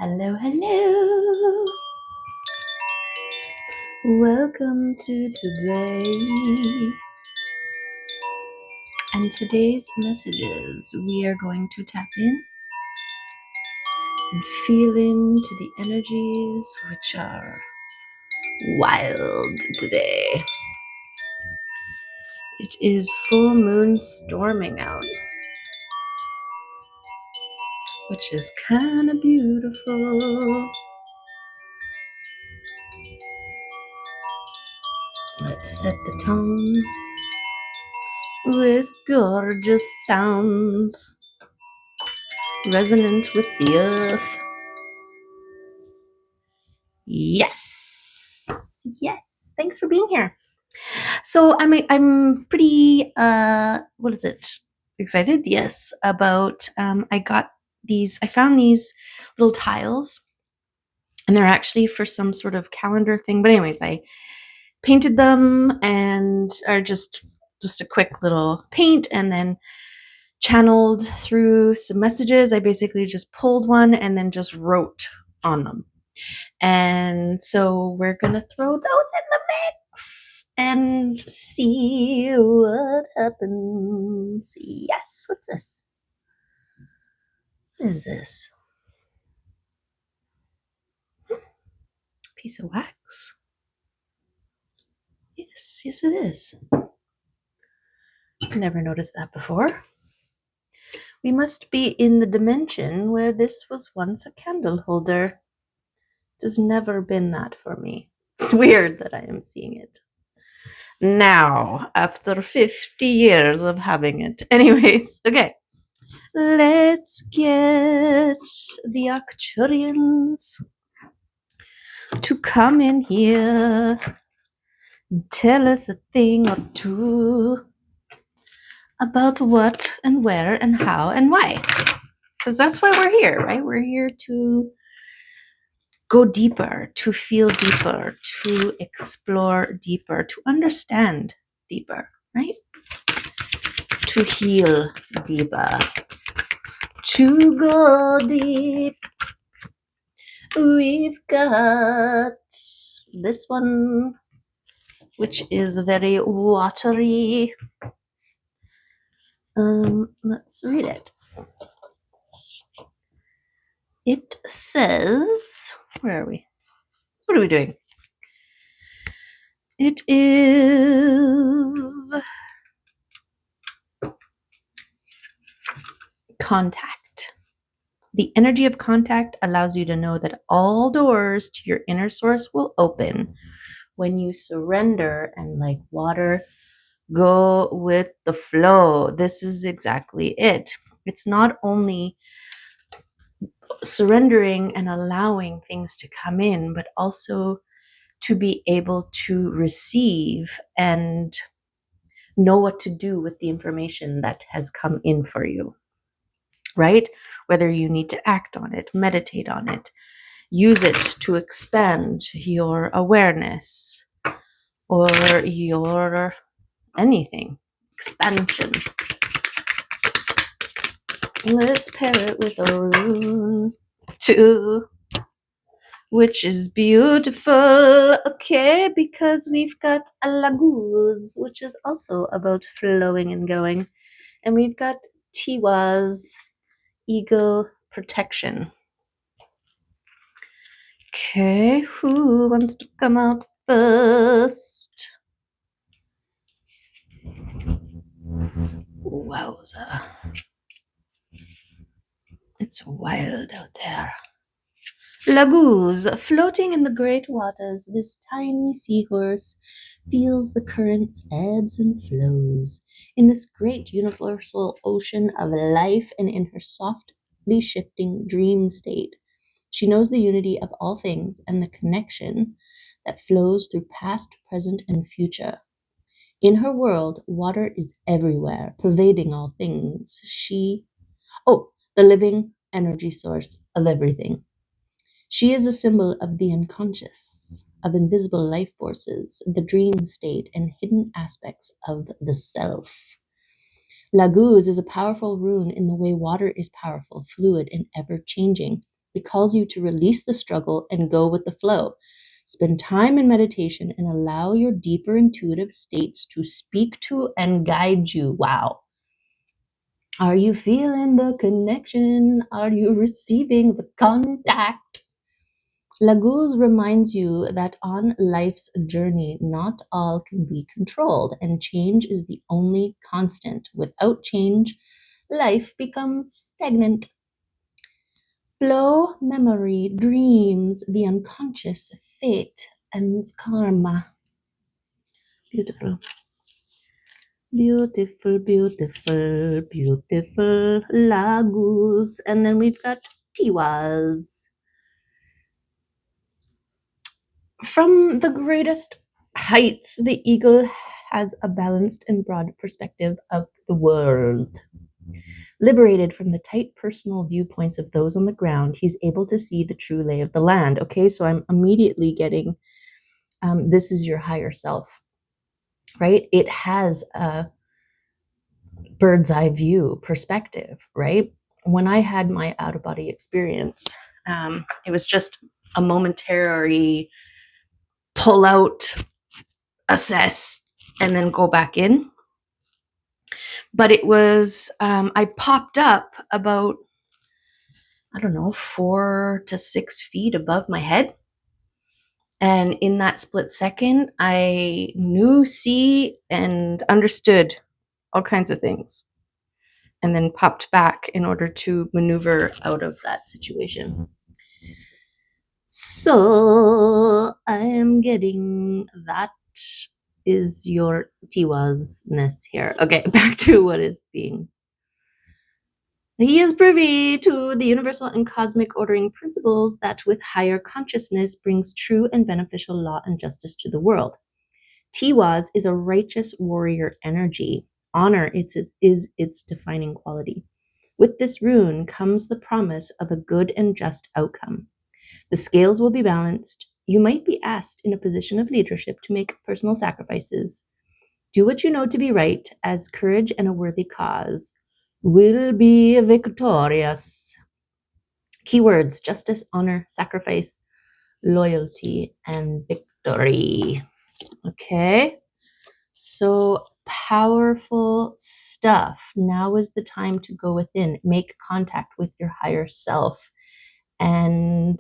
Hello, hello. Welcome to today. And today's messages, we are going to tap in and feel into the energies which are wild today. It is full moon storming out, which is kind of beautiful. Let's set the tone with gorgeous sounds resonant with the earth. Yes. Yes. Thanks for being here. So I'm pretty what is it? Excited? Yes, about I found these little tiles, and they're actually for some sort of calendar thing. But anyways, I painted them and are just a quick little paint, and then channeled through some messages. I basically just pulled one and then just wrote on them. And so we're going to throw those in the mix and see what happens. Yes, what's this? What is this? Piece of wax? Yes, it is. Never noticed that before. We must be in the dimension where this was once a candle holder. It has never been that for me. It's weird that I am seeing it now, after 50 years of having it. Anyways, okay. Let's get the Arcturians to come in here and tell us a thing or two about what and where and how and why. Because that's why we're here, right? We're here to go deeper, to feel deeper, to explore deeper, to understand deeper, right? To heal deeper, to go deep. We've got this one, which is very watery. Let's read it. It says, where are we? What are we doing? It is contact. The energy of contact allows you to know that all doors to your inner source will open when you surrender and, like water, go with the flow. This is exactly it. It's not only surrendering and allowing things to come in, but also to be able to receive and know what to do with the information that has come in for you, right? Whether you need to act on it, meditate on it, use it to expand your awareness or your anything, expansion. Let's pair it with a rune too, which is beautiful, okay, because we've got a Laguz, which is also about flowing and going. And we've got Tiwa's Eagle Protection. Okay, who wants to come out first? Wowza. It's wild out there. Laguz, floating in the great waters, this tiny seahorse feels the current's ebbs and flows in this great universal ocean of life, and in her softly shifting dream state. She knows the unity of all things and the connection that flows through past, present, and future. In her world, water is everywhere, pervading all things. The living energy source of everything. She is a symbol of the unconscious, of invisible life forces, the dream state, and hidden aspects of the self. Laguz is a powerful rune in the way water is powerful, fluid, and ever-changing. It calls you to release the struggle and go with the flow. Spend time in meditation and allow your deeper intuitive states to speak to and guide you. Wow. Are you feeling the connection? Are you receiving the contact? Laguz reminds you that on life's journey, not all can be controlled, and change is the only constant. Without change, life becomes stagnant. Flow, memory, dreams, the unconscious, fate, and karma. Beautiful. Beautiful, beautiful, beautiful Laguz. And then we've got Tiwas. From the greatest heights, the eagle has a balanced and broad perspective of the world. Liberated from the tight personal viewpoints of those on the ground, he's able to see the true lay of the land. Okay, so I'm immediately getting this is your higher self, right? It has a bird's eye view perspective, right? When I had my out of body experience, it was just a momentary pull out, assess, and then go back in. But it was, I popped up about, I don't know, 4 to 6 feet above my head. And in that split second, I knew, see, and understood all kinds of things. And then popped back in order to maneuver out of that situation. So I am getting that is your Tiwas-ness here. Okay, back to what is being. He is privy to the universal and cosmic ordering principles that with higher consciousness brings true and beneficial law and justice to the world. Tiwas is a righteous warrior energy. Honor is its defining quality. With this rune comes the promise of a good and just outcome. The scales will be balanced. You might be asked in a position of leadership to make personal sacrifices. Do what you know to be right, as courage and a worthy cause will be victorious. Keywords: justice, honor, sacrifice, loyalty, and victory. Okay, so powerful stuff. Now is the time to go within, make contact with your higher self, and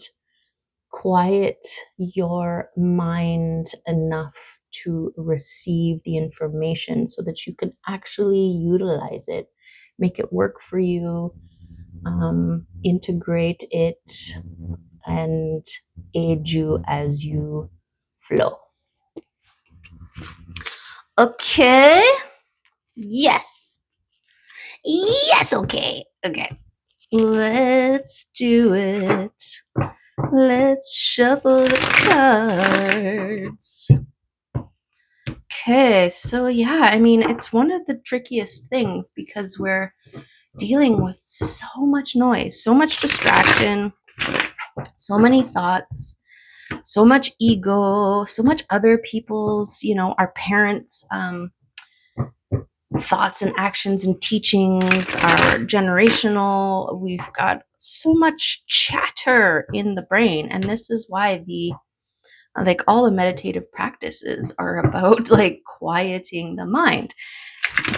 quiet your mind enough to receive the information so that you can actually utilize it, make it work for you, integrate it, and aid you as you flow. Okay. Yes. Yes, okay. Okay. Let's do it. Let's shuffle the cards. Okay, so yeah, I mean, it's one of the trickiest things because we're dealing with so much noise, so much distraction, so many thoughts, so much ego, so much other people's, our parents' thoughts and actions and teachings are generational. We've got so much chatter in the brain, and this is why all the meditative practices are about quieting the mind,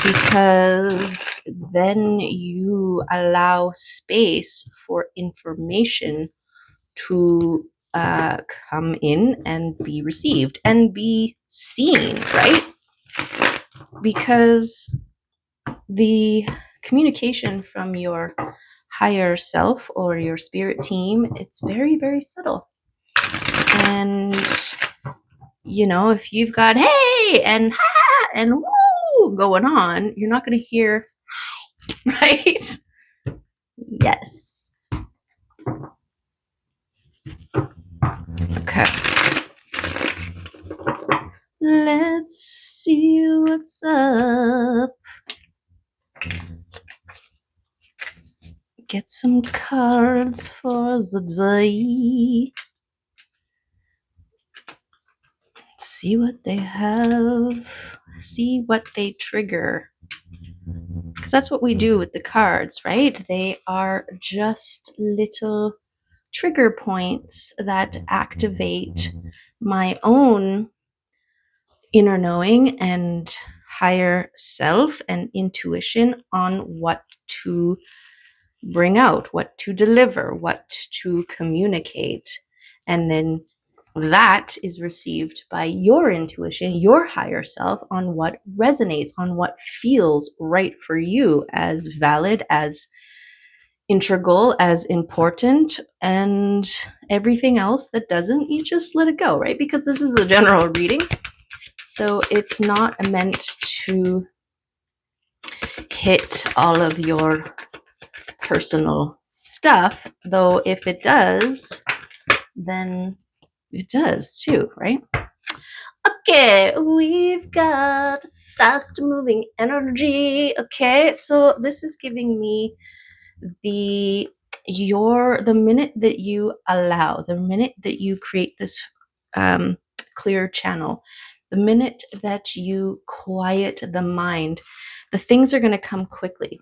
because then you allow space for information to come in and be received and be seen, right? Because the communication from your higher self or your spirit team, it's very, very subtle. And, if you've got hey and ha and woo going on, you're not going to hear hi, right? Yes. Okay. Let's see what's up. Get some cards for the day. See what they have. See what they trigger. Because that's what we do with the cards, right? They are just little trigger points that activate my own inner knowing and higher self and intuition on what to bring out, what to deliver, what to communicate. And then that is received by your intuition, your higher self, on what resonates, on what feels right for you, as valid, as integral, as important, and everything else that doesn't, you just let it go, right? Because this is a general reading. So it's not meant to hit all of your personal stuff, though if it does, then it does too, right? Okay, we've got fast moving energy. Okay, so this is giving me the minute that you allow, the minute that you create this clear channel, the minute that you quiet the mind, the things are going to come quickly.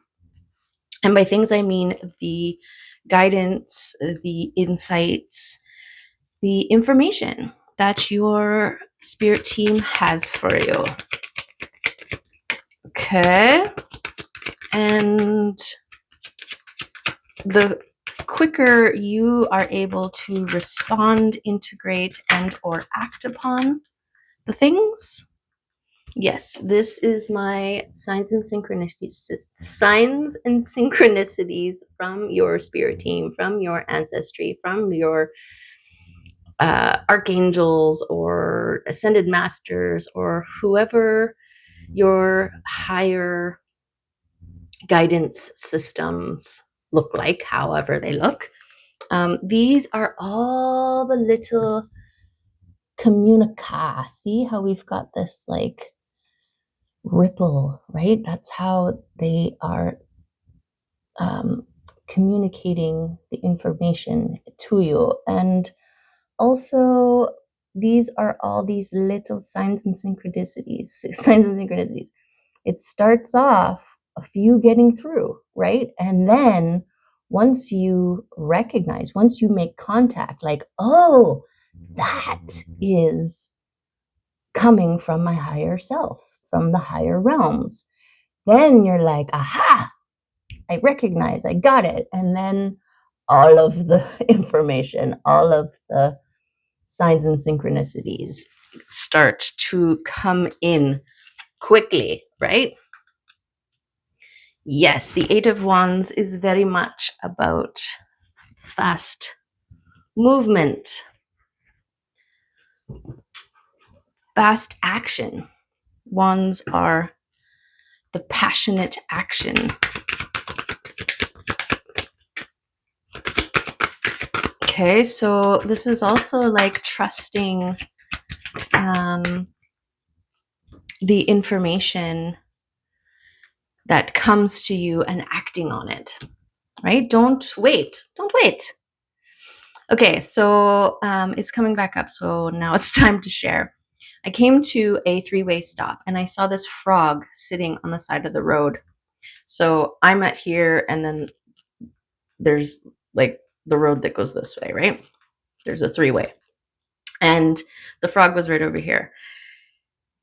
And by things, I mean the guidance, the insights, the information that your spirit team has for you. Okay. And the quicker you are able to respond, integrate, and or act upon the things, yes, this is my signs and synchronicities from your spirit team, from your ancestry, from your archangels or ascended masters, or whoever your higher guidance systems look like, however they look. These are all the little communica. See how we've got this like ripple, right? That's how they are communicating the information to you. And also, these are all these little signs and synchronicities. It starts off of you getting through, right? And then once you recognize, once you make contact, like, oh, that is coming from my higher self, from the higher realms. Then you're like, aha, I recognize, I got it. And then all of the information, all of the signs and synchronicities start to come in quickly, right? Yes, the Eight of Wands is very much about fast movement, fast action. Wands are the passionate action. Okay, so this is also like trusting the information that comes to you and acting on it, right? Don't wait. Okay, so it's coming back up. So now it's time to share. I came to a three-way stop and I saw this frog sitting on the side of the road. So I'm at here and then there's like the road that goes this way, right? There's a three-way. And the frog was right over here.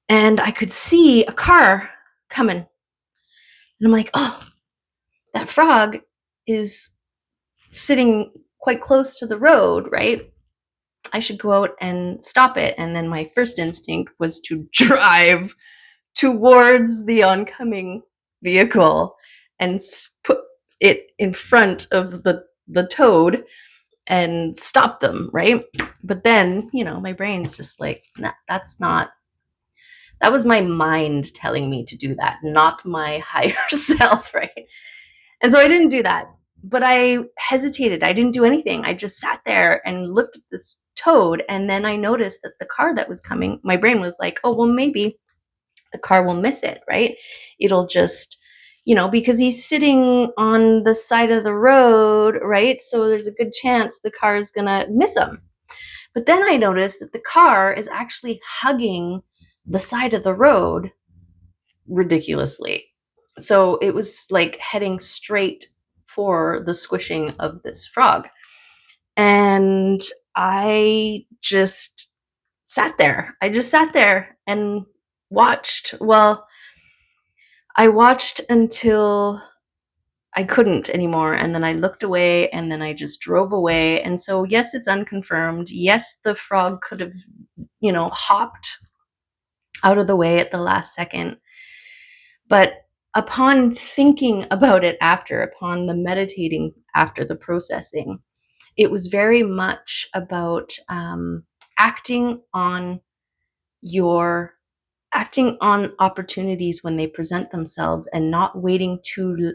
And I could see a car coming. And I'm like, oh, that frog is sitting quite close to the road, right? I should go out and stop it. And then my first instinct was to drive towards the oncoming vehicle and put it in front of the toad and stop them, right? But then, my brain's just like, nah, that was my mind telling me to do that, not my higher self, right? And so I didn't do that, but I hesitated. I didn't do anything. I just sat there and looked at this toad. And then I noticed that the car that was coming, my brain was like, oh, well, maybe the car will miss it, right? It'll just, because he's sitting on the side of the road, right? So there's a good chance the car is going to miss him. But then I noticed that the car is actually hugging the side of the road ridiculously. So it was like heading straight for the squishing of this frog. And And I just sat there. I just sat there and watched. Well, I watched until I couldn't anymore. And then I looked away and then I just drove away. And so, yes, it's unconfirmed. Yes, the frog could have, hopped out of the way at the last second. But upon thinking about it after, upon the meditating after the processing, it was very much about acting on opportunities when they present themselves and not waiting too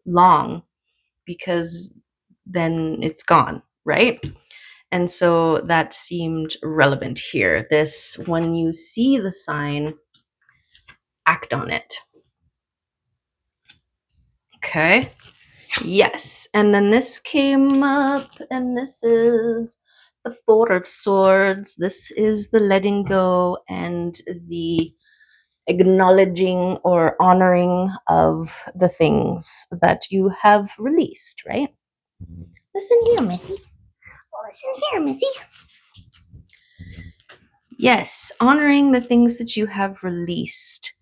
long, because then it's gone, right? And so that seemed relevant here. This, when you see the sign, act on it. Okay. Yes. And then this came up, and this is the Four of Swords. This is the letting go and the acknowledging or honoring of the things that you have released, right? Listen here, Missy. Listen here, Missy. Yes, honoring the things that you have released.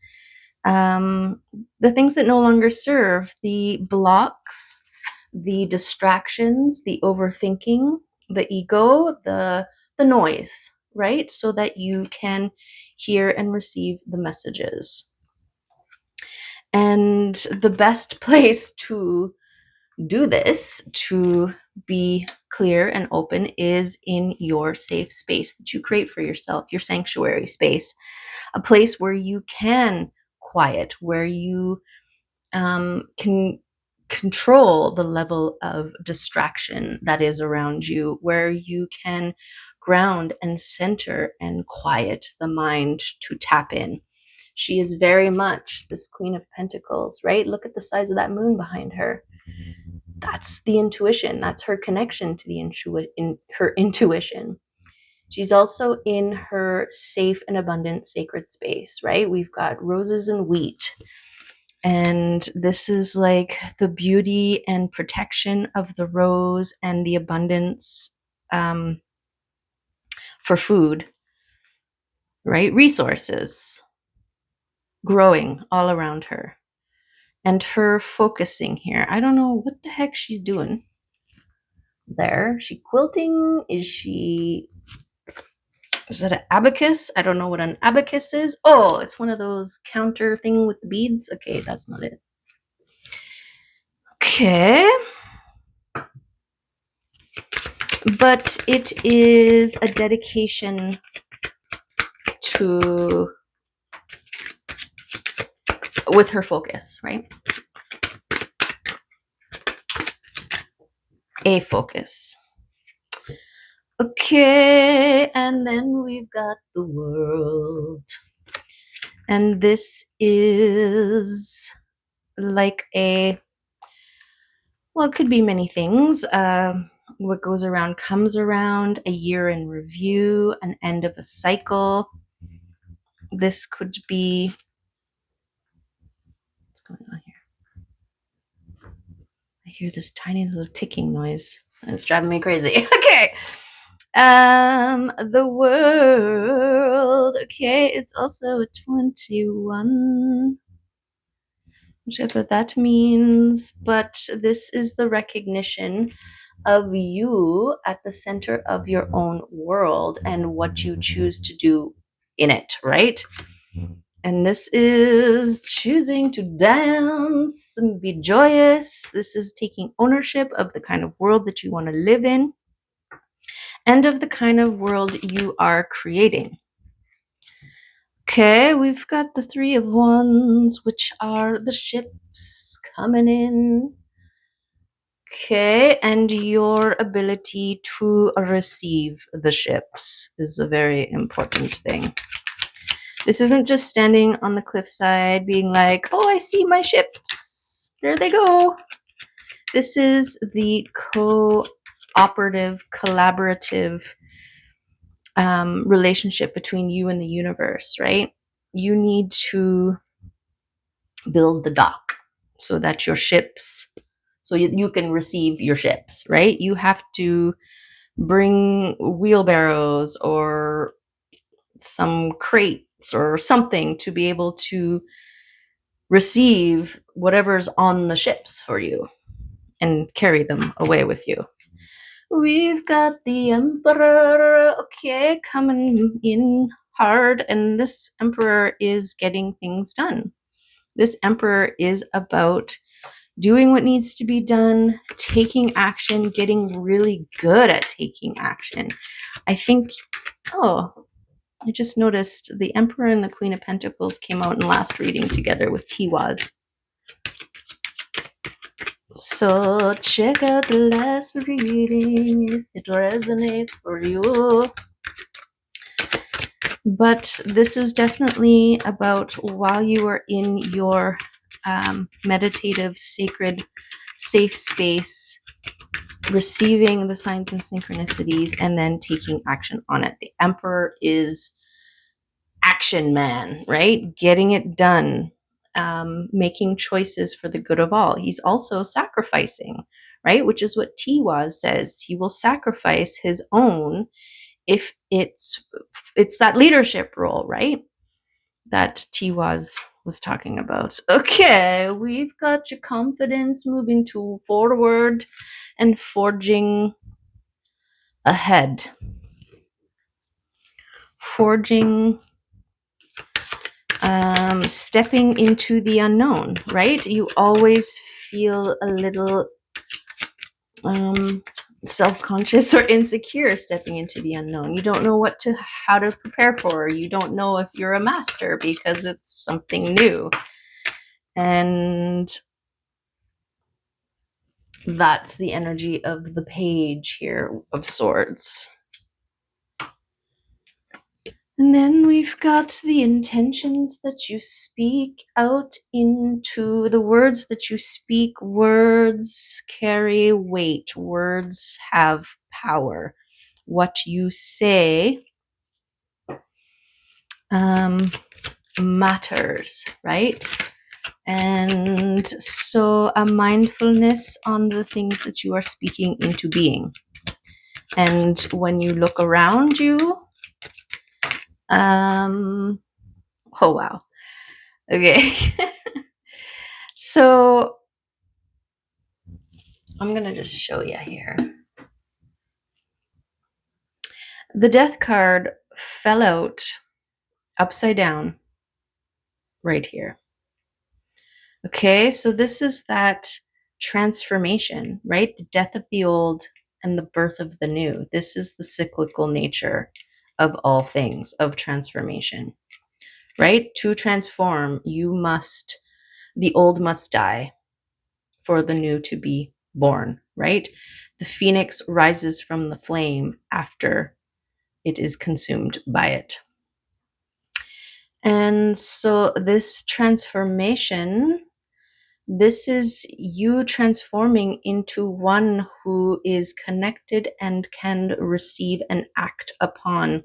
The things that no longer serve, the blocks, the distractions, the overthinking, the ego, the noise, right? So that you can hear and receive the messages. And the best place to do this, to be clear and open, is in your safe space that you create for yourself, your sanctuary space, a place where you can quiet, where you can control the level of distraction that is around you, where you can ground and center and quiet the mind to tap in. She is very much this Queen of Pentacles, right? Look at the size of that moon behind her. That's the intuition. That's her connection to the her intuition. She's also in her safe and abundant sacred space, right? We've got roses and wheat. And this is like the beauty and protection of the rose and the abundance for food, right? Resources growing all around her. And her focusing here. I don't know what the heck she's doing there. Is she quilting? Is that an abacus? I don't know what an abacus is. Oh, it's one of those counter thing with the beads. Okay, that's not it. Okay. But it is a dedication to, with her focus, right? A focus. Okay, and then we've got the world. And this is like it could be many things. What goes around comes around, a year in review, an end of a cycle. This could be, what's going on here? I hear this tiny little ticking noise. It's driving me crazy. Okay. The world. Okay, it's also a 21. Whichever that means, but this is the recognition of you at the center of your own world and what you choose to do in it, right? And this is choosing to dance and be joyous. This is taking ownership of the kind of world that you want to live in and of the kind of world you are creating. Okay, we've got the Three of Wands, which are the ships coming in. Okay, and your ability to receive the ships is a very important thing. This isn't just standing on the cliffside being like, oh, I see my ships. There they go. This is the cooperative, collaborative relationship between you and the universe, right? You need to build the dock so that your ships, so you can receive your ships, right? You have to bring wheelbarrows or some crates or something to be able to receive whatever's on the ships for you and carry them away with you. We've got the Emperor, okay, coming in hard, and this Emperor is getting things done. This Emperor is about doing what needs to be done, taking action, getting really good at taking action. I think, I just noticed the Emperor and the Queen of Pentacles came out in last reading together with Tiwaz. So check out the last reading if it resonates for you. But this is definitely about while you are in your meditative, sacred, safe space, receiving the signs and synchronicities, and then taking action on it. The Emperor is action man, right? Getting it done, making choices for the good of all. He's also sacrificing, right? Which is what Tiwaz says. He will sacrifice his own if it's that leadership role, right? That Tiwaz was talking about. Okay, we've got your confidence moving to forward and forging ahead. Forging, stepping into the unknown, right? You always feel a little self-conscious or insecure stepping into the unknown. You don't know how to prepare for. You don't know if you're a master because it's something new. And that's the energy of the page here of swords. And then we've got the intentions that you speak out into the words that you speak. Words carry weight. Words have power. What you say matters, right? And so a mindfulness on the things that you are speaking into being. And when you look around you, oh wow. Okay. So I'm going to just show you here. The death card fell out upside down right here. Okay, so this is that transformation, right? The death of the old and the birth of the new. This is the cyclical nature of all things, of transformation, right? To transform, the old must die for the new to be born, right? The phoenix rises from the flame after it is consumed by it. And so this transformation, this is you transforming into one who is connected and can receive and act upon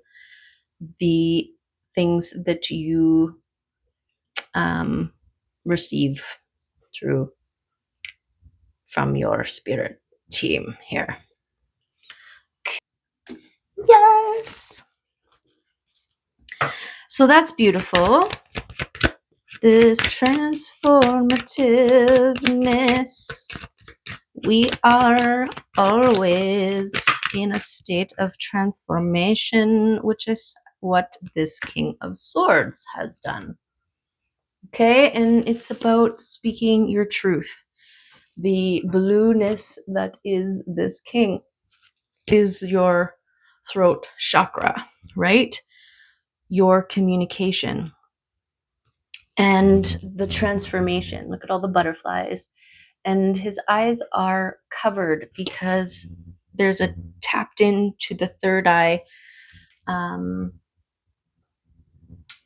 the things that you receive from your spirit team here. Yes. So that's beautiful. This transformativeness. We are always in a state of transformation, which is what this King of Swords has done. Okay, and it's about speaking your truth. The blueness that is this king is your throat chakra, right? Your communication and the transformation. Look at all the butterflies. And his eyes are covered because there's a tapped into the third eye,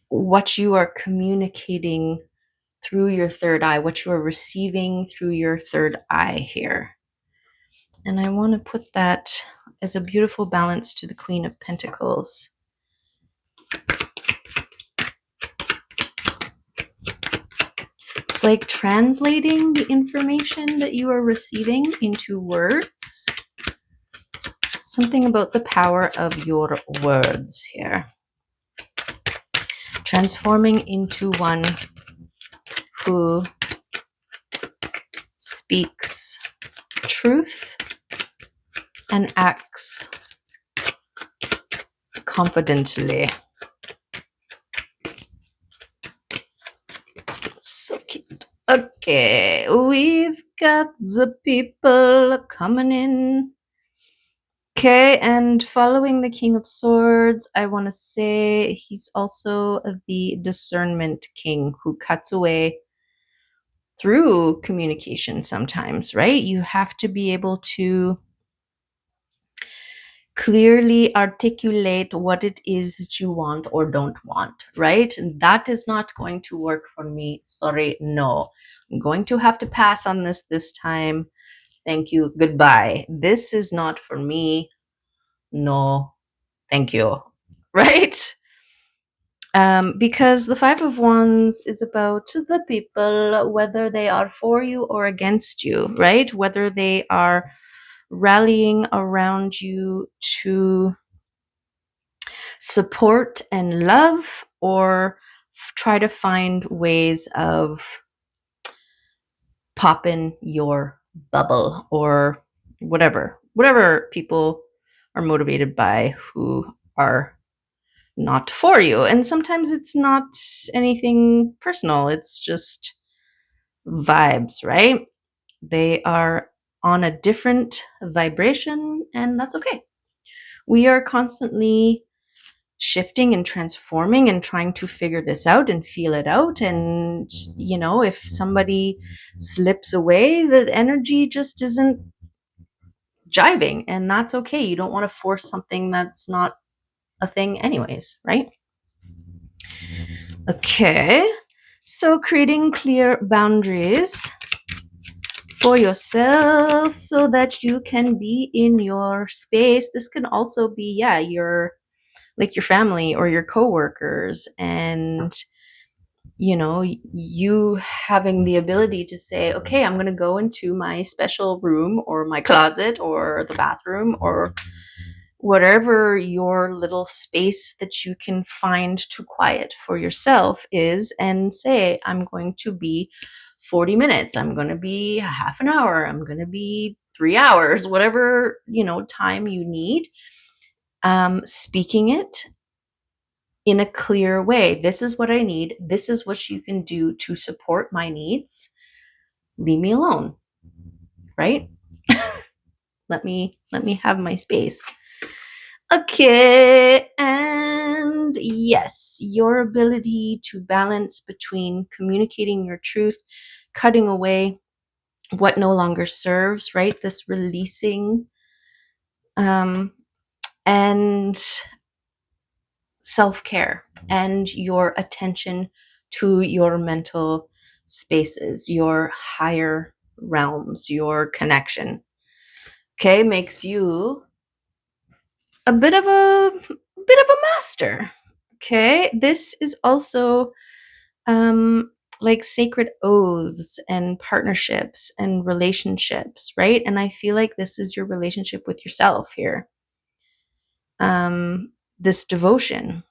what you are communicating through your third eye, what you are receiving through your third eye here. And I want to put that as a beautiful balance to the Queen of Pentacles. It's like translating the information that you are receiving into words. Something about the power of your words here. Transforming into one who speaks truth and acts confidently. So cute. Okay, we've got the people coming in. Okay, and following the King of Swords, I want to say he's also the discernment king who cuts away through communication sometimes, right? You have to be able to clearly articulate what it is that you want or don't want, right? And that is not going to work for me. Sorry, no. I'm going to have to pass on this time. Thank you. Goodbye. This is not for me. No, thank you. Right? Because the Five of Wands is about the people, whether they are for you or against you, right? Whether they are rallying around you to support and love, or try to find ways of popping your bubble, or whatever people are motivated by who are not for you. And sometimes it's not anything personal, it's just vibes, right? They are on a different vibration, and that's okay. We are constantly shifting and transforming and trying to figure this out and feel it out. And, if somebody slips away, the energy just isn't jiving, and that's okay. You don't want to force something that's not a thing, anyways, right? Okay. So creating clear boundaries for yourself so that you can be in your space. This can also be, your family or your coworkers, and you having the ability to say, okay, I'm going to go into my special room or my closet or the bathroom or whatever your little space that you can find to quiet for yourself is, and say, I'm going to be 40 minutes, I'm going to be half an hour, I'm going to be 3 hours, whatever time you need, speaking it in a clear way. This is what I need. This is what you can do to support my needs. Leave me alone, right? let me have my space. Okay, and yes, your ability to balance between communicating your truth, cutting away what no longer serves, right? This releasing, and self-care, and your attention to your mental spaces, your higher realms, your connection. Okay, makes you a bit of a master. Okay, this is also like sacred oaths and partnerships and relationships, right? And I feel like this is your relationship with yourself here. This devotion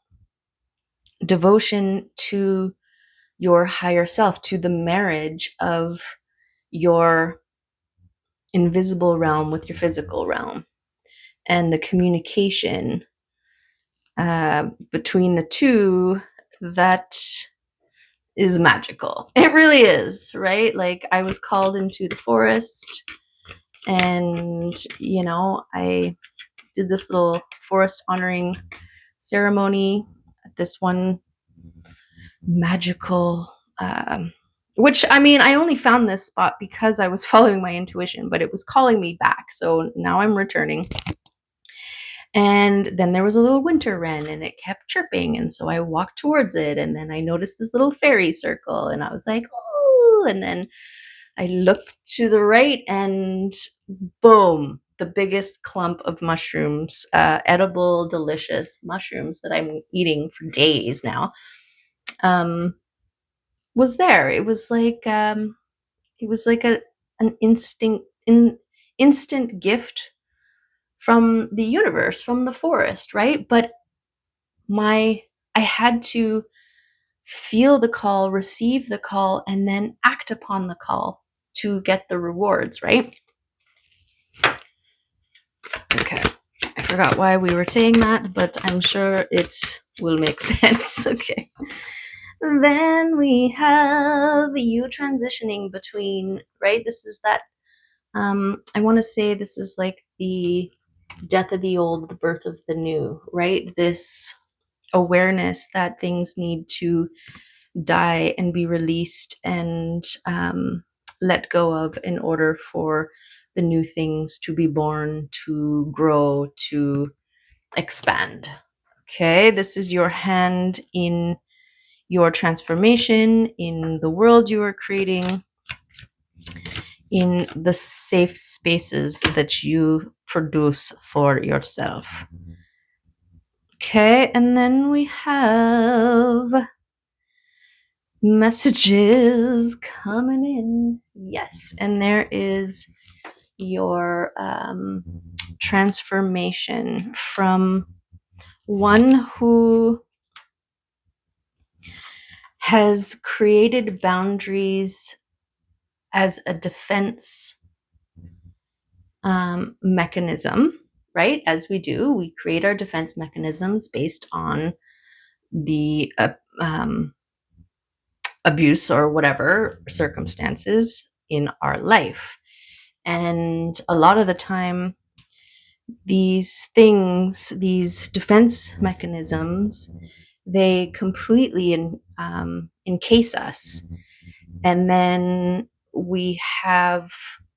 to your higher self, to the marriage of your invisible realm with your physical realm, and the communication between the two that is magical. It really is, right? Like, I was called into the forest, and I did this little forest honoring ceremony at this one magical, which, I mean, I only found this spot because I was following my intuition, but it was calling me back, so now I'm returning. And then there was a little winter wren, and it kept chirping, and so I walked towards it, and then I noticed this little fairy circle, and I was like, oh, and then I looked to the right, and boom, the biggest clump of mushrooms, edible, delicious mushrooms that I'm eating for days now, was there. It was like an instant gift from the universe, from the forest, right? But I had to feel the call, receive the call, and then act upon the call to get the rewards, right? Okay. I forgot why we were saying that, but I'm sure it will make sense. Okay. Then we have you transitioning between, right? This is that, I want to say this is like the death of the old, the birth of the new, right? This awareness that things need to die and be released and let go of in order for the new things to be born, to grow, to expand. Okay, this is your hand in your transformation, in the world you are creating, in the safe spaces that you produce for yourself. Okay, and then we have messages coming in. Yes, and there is your transformation from one who has created boundaries as a defense mechanism, right? As we do, we create our defense mechanisms based on the abuse or whatever circumstances in our life. And a lot of the time, these things, these defense mechanisms, they completely encase us. And then we have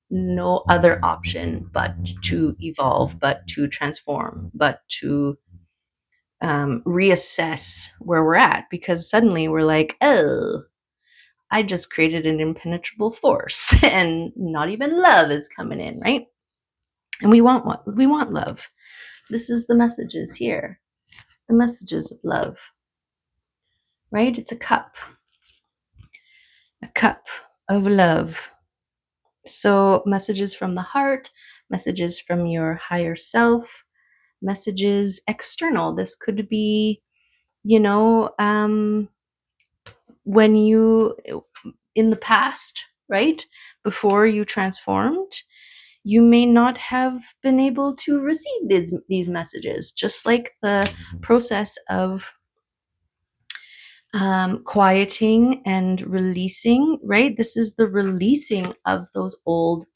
no other option but to evolve, but to transform, but to reassess where we're at, because suddenly we're like, oh, I just created an impenetrable force and not even love is coming in, right? And we want what? We want love. This is the messages here, the messages of love, right? It's a cup of love. So messages from the heart, messages from your higher self, messages external. This could be, when you, in the past, right, before you transformed, you may not have been able to receive these messages, just like the process of quieting and releasing, right? This is the releasing of those old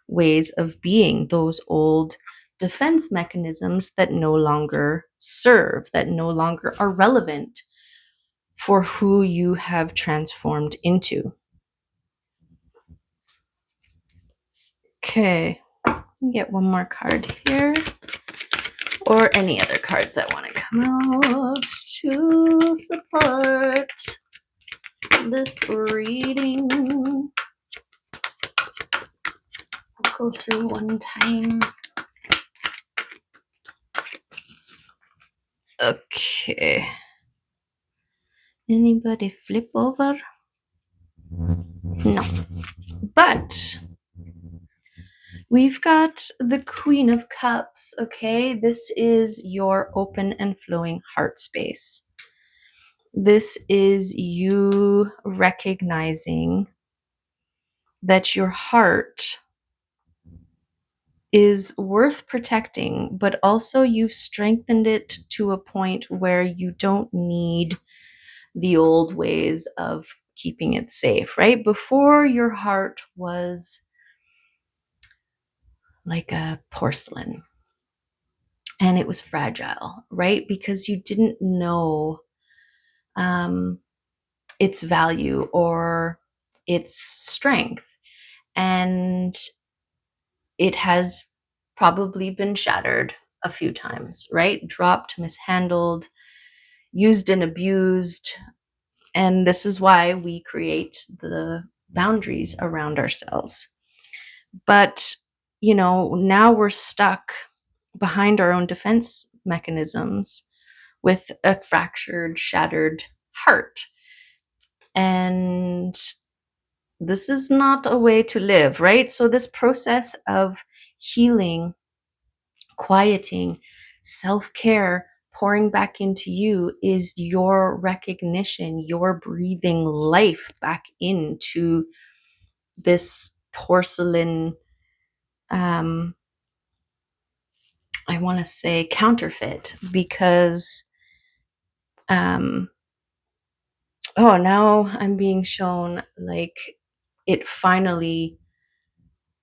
ways of being, those old defense mechanisms that no longer serve, that no longer are relevant for who you have transformed into. Okay, let me get one more card here, or any other cards that want to come out to support this reading. I'll go through one time. Okay. Anybody flip over? No. But we've got the Queen of Cups, okay? This is your open and flowing heart space. This is you recognizing that your heart is worth protecting, but also you've strengthened it to a point where you don't need the old ways of keeping it safe, right? Before, your heart was like a porcelain and it was fragile, right? Because you didn't know its value or its strength. And it has probably been shattered a few times, right? Dropped, mishandled, used and abused. And this is why we create the boundaries around ourselves. But, now we're stuck behind our own defense mechanisms with a fractured, shattered heart. And this is not a way to live, right? So this process of healing quieting, self-care, pouring back into you is your recognition, your breathing life back into this porcelain, I want to say counterfeit, because now I'm being shown like it finally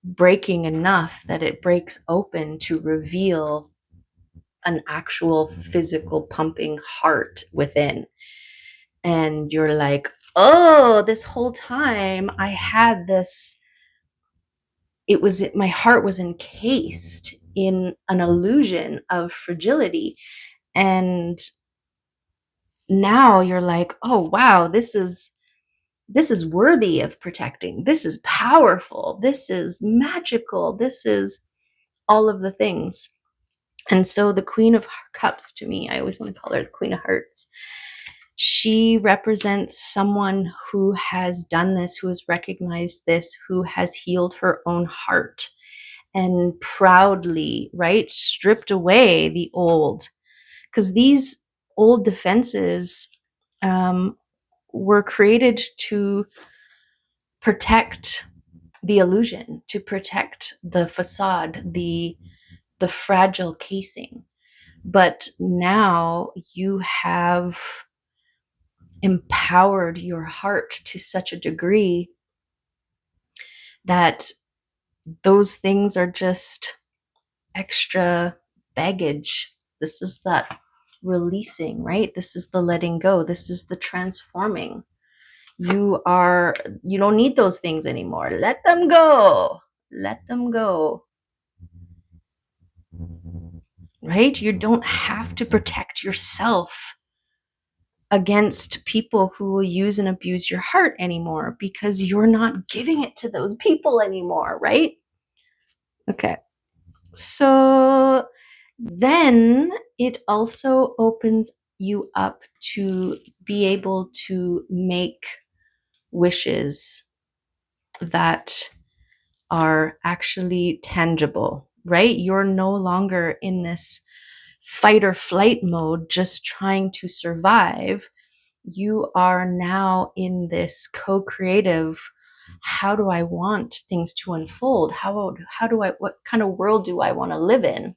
breaking enough that it breaks open to reveal an actual physical pumping heart within. And you're like, oh, this whole time I had this, my heart was encased in an illusion of fragility. And now you're like, oh wow, this is worthy of protecting. This is powerful. This is magical. This is all of the things. And so the Queen of Cups, to me, I always want to call her the Queen of Hearts. She represents someone who has done this, who has recognized this, who has healed her own heart and proudly, right, stripped away the old. Because these old defenses were created to protect the illusion, to protect the facade, the fragile casing. But now you have empowered your heart to such a degree that those things are just extra baggage. This is that releasing, right? This is the letting go. This is the transforming. You don't need those things anymore. Let them go. Let them go. Right? You don't have to protect yourself against people who will use and abuse your heart anymore, because you're not giving it to those people anymore, right? Okay. So then it also opens you up to be able to make wishes that are actually tangible, right? You're no longer in this fight or flight mode, just trying to survive. You are now in this co-creative, how do I want things to unfold? How do I, what kind of world do I want to live in?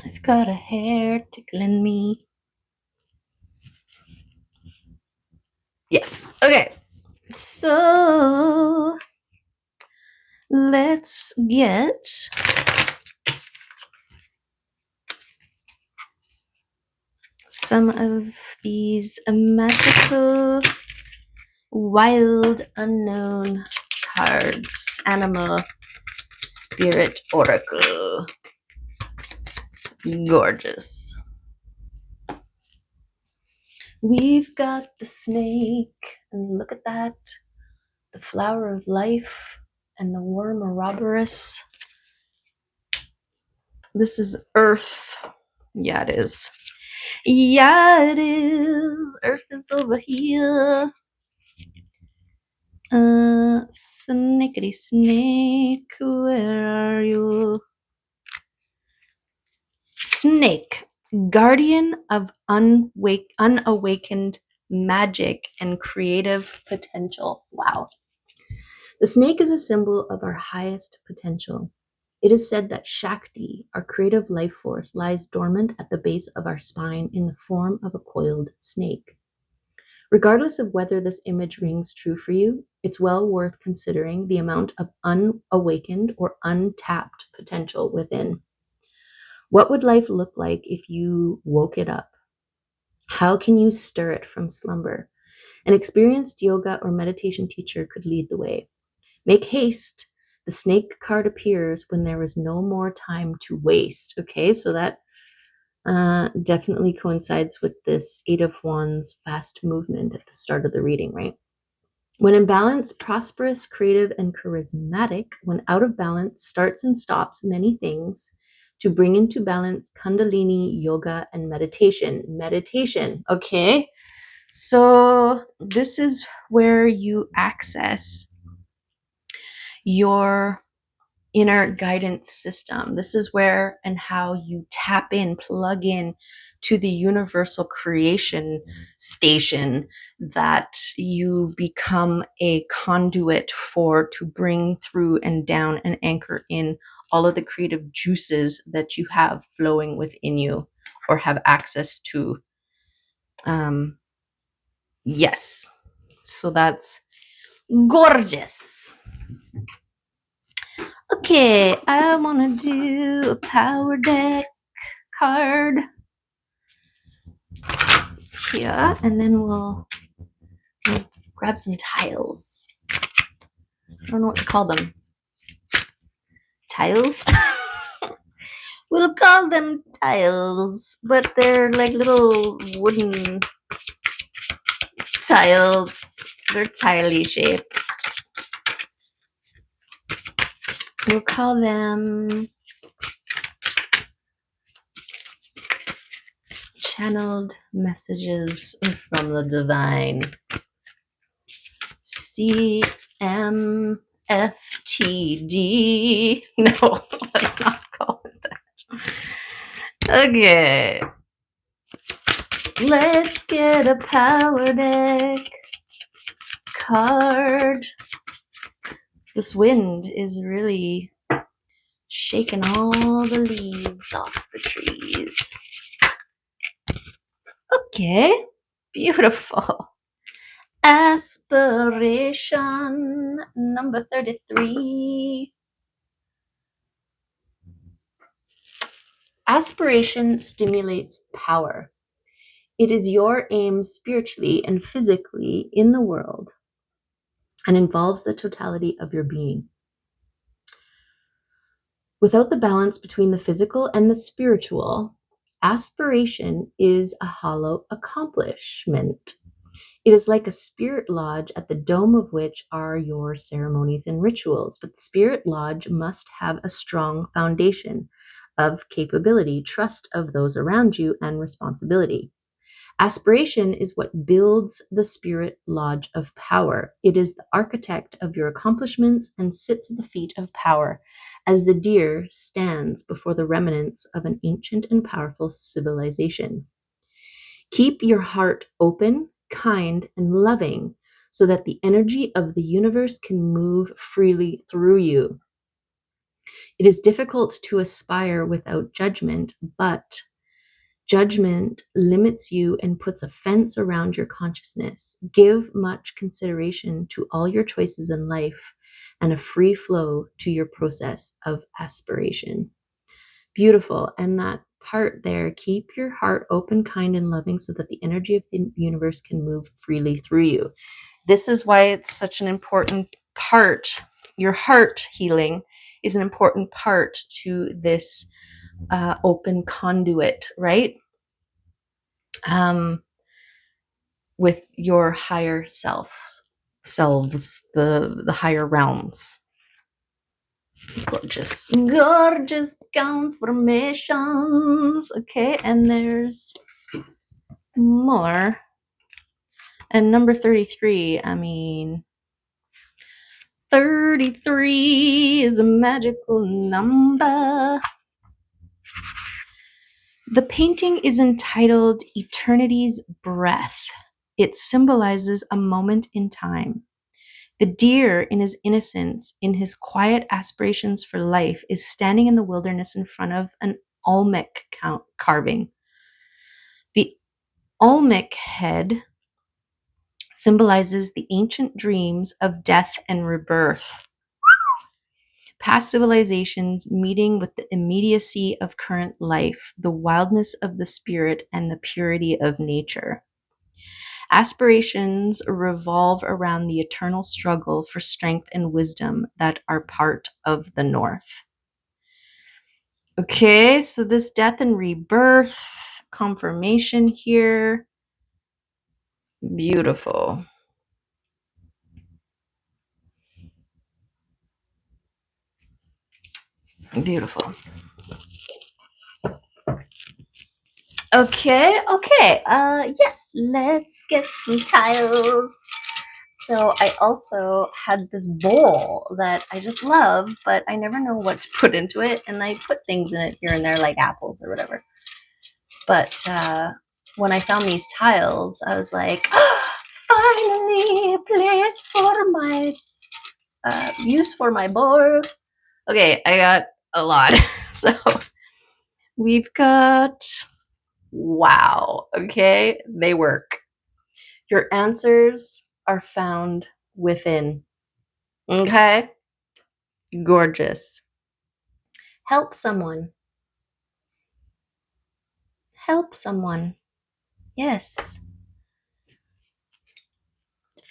I've got a hair tickling me. Yes. Okay. So let's get some of these magical, wild, unknown cards. Animal Spirit Oracle. Gorgeous. We've got the snake, and look at that. The flower of life and the worm Ouroboros. This is Earth. Yeah, it is. Yeah, it is. Earth is over here. Snakeity snake, where are you? Snake, guardian of unawakened magic and creative potential. Wow. The snake is a symbol of our highest potential. It is said that Shakti, our creative life force, lies dormant at the base of our spine in the form of a coiled snake. Regardless of whether this image rings true for you, it's well worth considering the amount of unawakened or untapped potential within. What would life look like if you woke it up? How can you stir it from slumber? An experienced yoga or meditation teacher could lead the way. Make haste. The snake card appears when there is no more time to waste. Okay, so that definitely coincides with this Eight of Wands fast movement at the start of the reading, right? When in balance, prosperous, creative, and charismatic. When out of balance, starts and stops many things. To bring into balance, Kundalini, yoga, and meditation. Meditation, okay? So this is where you access your inner guidance system. This is where and how you tap in, plug in to the universal creation station that you become a conduit for, to bring through and down and anchor in all of the creative juices that you have flowing within you or have access to. Yes. So that's gorgeous. Okay, I want to do a power deck card here, and then we'll grab some tiles. I don't know what to call them. Tiles? We'll call them tiles, but they're like little wooden tiles. They're tiley shaped. We'll call them channeled messages from the divine. CMFTD. No, let's not call it that. Okay. Let's get a power deck card. This wind is really shaking all the leaves off the trees. Okay, beautiful. Aspiration number 33. Aspiration stimulates power. It is your aim spiritually and physically in the world and involves the totality of your being. Without the balance between the physical and the spiritual, aspiration is a hollow accomplishment. It is like a spirit lodge at the dome of which are your ceremonies and rituals, but the spirit lodge must have a strong foundation of capability, trust of those around you, and responsibility. Aspiration is what builds the spirit lodge of power. It is the architect of your accomplishments and sits at the feet of power, as the deer stands before the remnants of an ancient and powerful civilization. Keep your heart open, kind, and loving so that the energy of the universe can move freely through you. It is difficult to aspire without judgment, but judgment limits you and puts a fence around your consciousness. Give much consideration to all your choices in life and a free flow to your process of aspiration. Beautiful. And that part there, keep your heart open, kind, and loving so that the energy of the universe can move freely through you. This is why it's such an important part. Your heart healing is an important part to this open conduit, right? With your higher selves, the higher realms. Gorgeous, gorgeous confirmations. Okay, and there's more. And number 33, 33 is a magical number. The painting is entitled Eternity's Breath. It symbolizes a moment in time. The deer, in his innocence, in his quiet aspirations for life, is standing in the wilderness in front of an Olmec carving. The Olmec head symbolizes the ancient dreams of death and rebirth. Past civilizations meeting with the immediacy of current life, the wildness of the spirit, and the purity of nature. Aspirations revolve around the eternal struggle for strength and wisdom that are part of the North. Okay, so this death and rebirth confirmation here. Beautiful. Beautiful. Okay. Yes, let's get some tiles. So I also had this bowl that I just love, but I never know what to put into it. And I put things in it here and there, like apples or whatever. But when I found these tiles, I was like, oh, finally, a place for my use for my bowl. Okay, I got a lot. So we've got, wow, okay, they work. Your answers are found within. Okay? Gorgeous. Help someone. Help someone. Yes.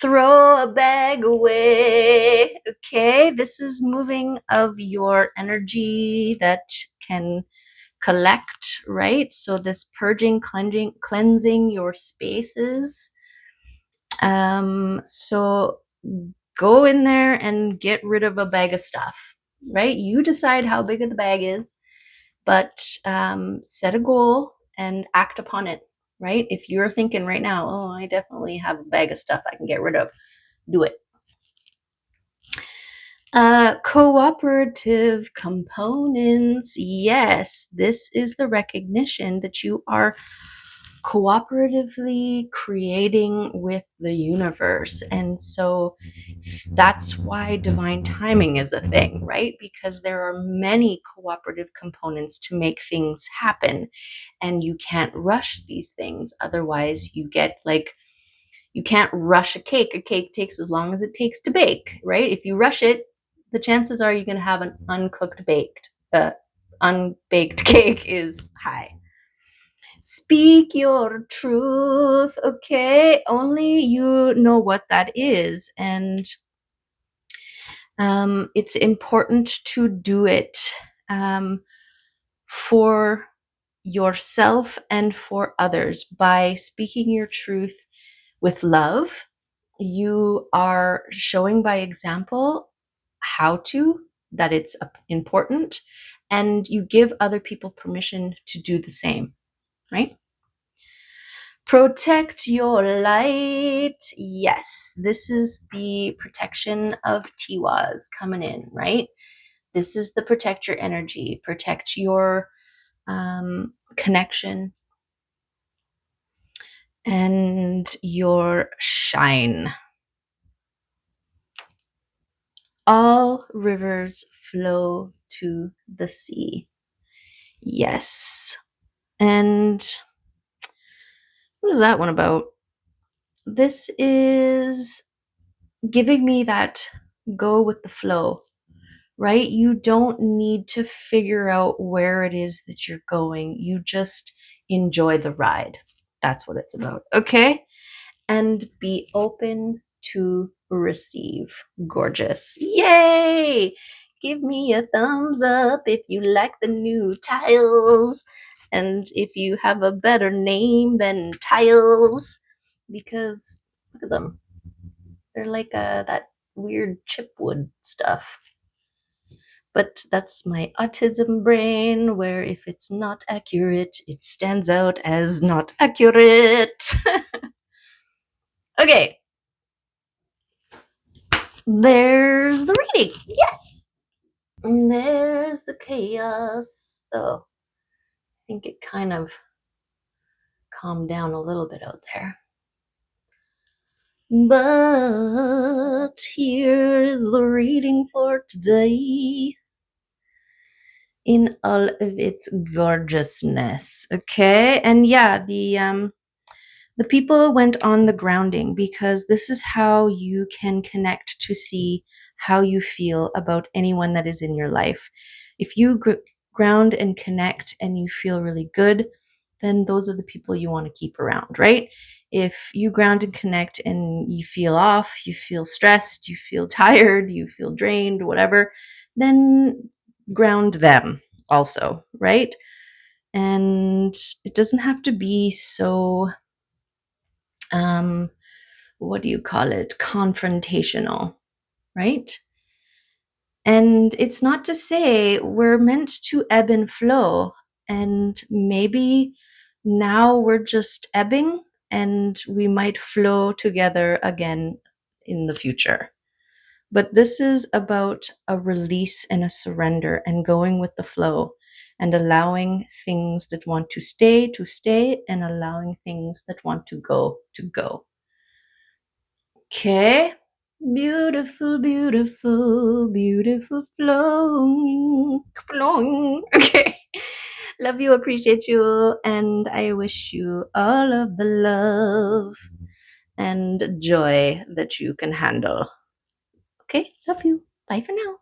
Throw a bag away. Okay, this is moving of your energy that can collect, right? So this purging, cleansing your spaces. So go in there and get rid of a bag of stuff, right? You decide how big the bag is, but set a goal and act upon it, right? If you're thinking right now, oh, I definitely have a bag of stuff I can get rid of, do it. Cooperative components. Yes, this is the recognition that you are cooperatively creating with the universe. And so that's why divine timing is a thing, right? Because there are many cooperative components to make things happen, and you can't rush these things. Otherwise, you get like, you can't rush a cake. A cake takes as long as it takes to bake, right? If you rush it, the chances are you're going to have an unbaked cake is high. Speak your truth, okay? Only you know what that is. And it's important to do it for yourself and for others. By speaking your truth with love, you are showing by example that it's important, and you give other people permission to do the same, right? Protect your light. Yes, this is the protection of Tiwas coming in, right? This is the protect your energy, protect your connection and your shine. All rivers flow to the sea. Yes. And what is that one about? This is giving me that go with the flow, right? You don't need to figure out where it is that you're going. You just enjoy the ride. That's what it's about. Okay? And be open to receive. Gorgeous. Yay! Give me a thumbs up if you like the new tiles, and if you have a better name than tiles, because look at them. They're like that weird chipwood stuff. But that's my autism brain, where if it's not accurate, it stands out as not accurate. Okay. There's the reading. Yes. And there's the chaos. Oh, I think it kind of calmed down a little bit out there. But here's the reading for today in all of its gorgeousness. Okay. And yeah, the people went on the grounding, because this is how you can connect to see how you feel about anyone that is in your life. If you ground and connect and you feel really good, then those are the people you want to keep around, right? If you ground and connect and you feel off, you feel stressed, you feel tired, you feel drained, whatever, then ground them also, right? And it doesn't have to be so what do you call it? Confrontational, right? And it's not to say we're meant to ebb and flow. And maybe now we're just ebbing and we might flow together again in the future. But this is about a release and a surrender and going with the flow and allowing things that want to stay, and allowing things that want to go. Okay. Beautiful, beautiful, beautiful flowing, flowing. Okay. Love you, appreciate you, and I wish you all of the love and joy that you can handle. Okay. Love you. Bye for now.